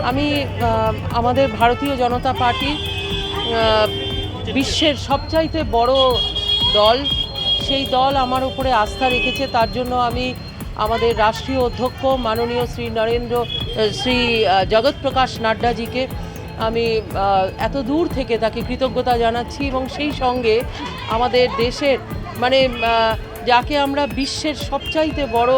আমি আমাদের ভারতীয় জনতা পার্টি বিশ্বের সবচাইতে বড় দল, সেই দল আমার উপরে আস্থা রেখেছে। তার জন্য আমি আমাদের রাষ্ট্রীয় অধ্যক্ষ মাননীয় শ্রী জগৎ প্রকাশ নাড্ডাজিকে আমি এত দূর থেকে তাকে কৃতজ্ঞতা জানাচ্ছি, এবং সেই সঙ্গে আমাদের দেশের যাকে আমরা বিশ্বের সবচাইতে বড়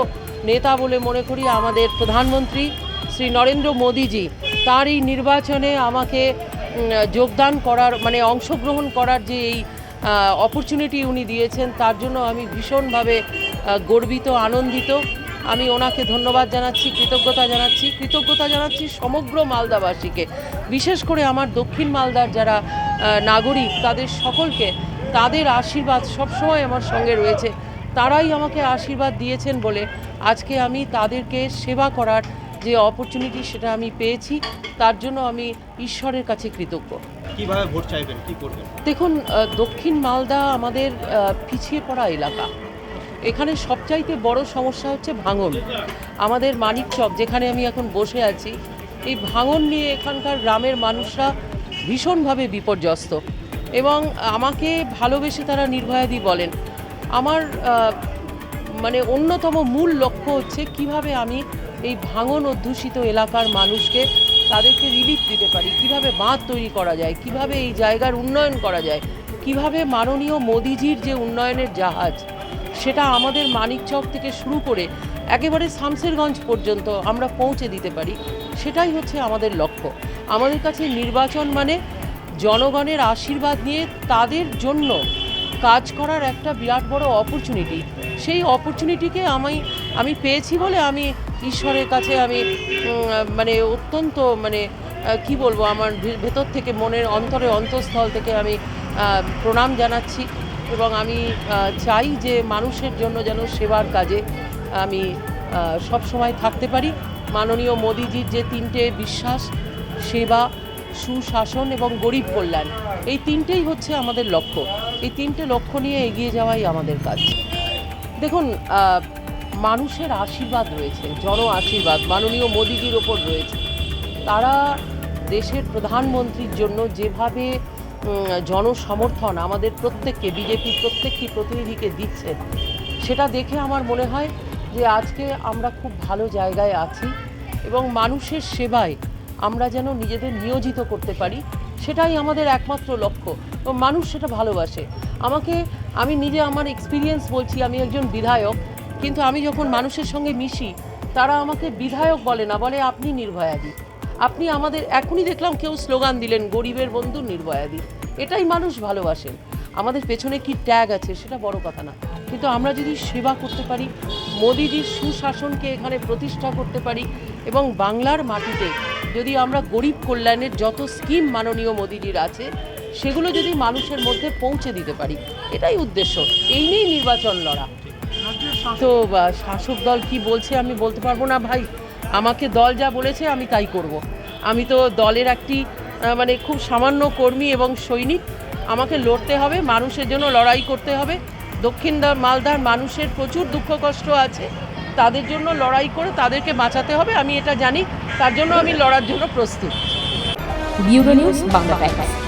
নেতা বলে মনে করি, আমাদের প্রধানমন্ত্রী শ্রী নরেন্দ্র মোদীজি, তার এই নির্বাচনে আমাকে যোগদান করার অংশগ্রহণ করার যে এই অপরচুনিটি উনি দিয়েছেন, তার জন্য আমি ভীষণভাবে গর্বিত, আনন্দিত। আমি ওনাকে ধন্যবাদ জানাচ্ছি, কৃতজ্ঞতা জানাচ্ছি সমগ্র মালদাবাসীকে, বিশেষ করে আমার দক্ষিণ মালদার যারা নাগরিক, তাদের সকলকে। তাদের আশীর্বাদ সবসময় আমার সঙ্গে রয়েছে, তারাই আমাকে আশীর্বাদ দিয়েছেন বলে আজকে আমি তাদেরকে সেবা করার যে অপরচুনিটি সেটা আমি পেয়েছি। তার জন্য আমি ঈশ্বরের কাছে কৃতজ্ঞ। কিভাবে ভোট চাইবেন, কি করবেন? দেখুন, দক্ষিণ মালদা আমাদের পিছিয়ে পড়া এলাকা। এখানে সবচাইতে বড় সমস্যা হচ্ছে ভাঙন। আমাদের মানিকচক, যেখানে আমি এখন বসে আছি, এই ভাঙন নিয়ে এখানকার গ্রামের মানুষরা ভীষণভাবে বিপর্যস্ত, এবং আমাকে ভালোবেসে তারা নির্ভয়াদি বলেন। আমার অন্যতম মূল লক্ষ্য হচ্ছে কিভাবে আমি এই ভাঙন অধ্যুষিত এলাকার মানুষকে, তাদেরকে রিলিফ দিতে পারি, কিভাবে বাঁধ তৈরি করা যায়, কিভাবে এই জায়গার উন্নয়ন করা যায়, কিভাবে মাননীয় মোদিজির যে উন্নয়নের জাহাজ, সেটা আমাদের মানিকচক থেকে শুরু করে একেবারে শামসেরগঞ্জ পর্যন্ত আমরা পৌঁছে দিতে পারি। সেটাই হচ্ছে আমাদের লক্ষ্য। আমাদের কাছে নির্বাচন জনগণের আশীর্বাদ নিয়ে তাদের জন্য কাজ করার একটা বিরাট বড় অপরচুনিটি। সেই অপরচুনিটিকে আমি পেয়েছি বলে আমি ঈশ্বরের কাছে আমি অত্যন্ত কি বলবো, আমার ভেতর থেকে, মনের অন্তঃস্থল থেকে আমি প্রণাম জানাচ্ছি, এবং আমি চাই যে মানুষের জন্য যেন সেবার কাজে আমি সব সময় থাকতে পারি। মাননীয় মোদিজির যে তিনটে বিশ্বাস, সেবা, সুশাসন এবং গরিব কল্যাণ, এই তিনটেই হচ্ছে আমাদের লক্ষ্য। এই তিনটে লক্ষ্য নিয়ে এগিয়ে যাওয়াই আমাদের কাজ। দেখুন, মানুষের আশীর্বাদ রয়েছে, জন আশীর্বাদ মাননীয় মোদিজির ওপর রয়েছে। তারা দেশের প্রধানমন্ত্রীর জন্য যেভাবে জনসমর্থন আমাদের প্রত্যেককে, বিজেপির প্রত্যেকটি প্রতিনিধিকে দিচ্ছেন, সেটা দেখে আমার মনে হয় যে আজকে আমরা খুব ভালো জায়গায় আছি, এবং মানুষের সেবায় আমরা যেন নিজেদের নিয়োজিত করতে পারি, সেটাই আমাদের একমাত্র লক্ষ্য। এবং মানুষ সেটা ভালোবাসে আমি নিজে আমার এক্সপিরিয়েন্স বলছি। আমি একজন বিধায়ক, কিন্তু আমি যখন মানুষের সঙ্গে মিশি, তারা আমাকে বিধায়ক বলে না, বলে আপনি নির্ভয়াদি। আপনি আমাদের, এখনই দেখলাম কেউ স্লোগান দিলেন, গরিবের বন্ধু নির্ভয়াদি। এটাই মানুষ ভালোবাসেন। আমাদের পেছনে কি ট্যাগ আছে সেটা বড় কথা না, কিন্তু আমরা যদি সেবা করতে পারি, মোদিজির সুশাসনকে এখানে প্রতিষ্ঠা করতে পারি, এবং বাংলার মাটিতে যদি আমরা গরিব কল্যাণের যত স্কিম মাননীয় মোদিজির আছে, সেগুলো যদি মানুষের মধ্যে পৌঁছে দিতে পারি, এটাই উদ্দেশ্য। এই নিয়েই নির্বাচন লড়া। তো শাসক দল কি বলছে আমি বলতে পারবো না ভাই। আমাকে দল যা বলেছে আমি তাই করব। আমি তো দলের একটি খুব সামান্য কর্মী এবং সৈনিক। আমাকে লড়তে হবে, মানুষের জন্য লড়াই করতে হবে। দক্ষিণ মালদার মানুষের প্রচুর দুঃখ কষ্ট আছে, তাদের জন্য লড়াই করে তাদেরকে বাঁচাতে হবে, আমি এটা জানি। তার জন্য আমি লড়ার জন্য প্রস্তুত। Bureau news, Bangla Times.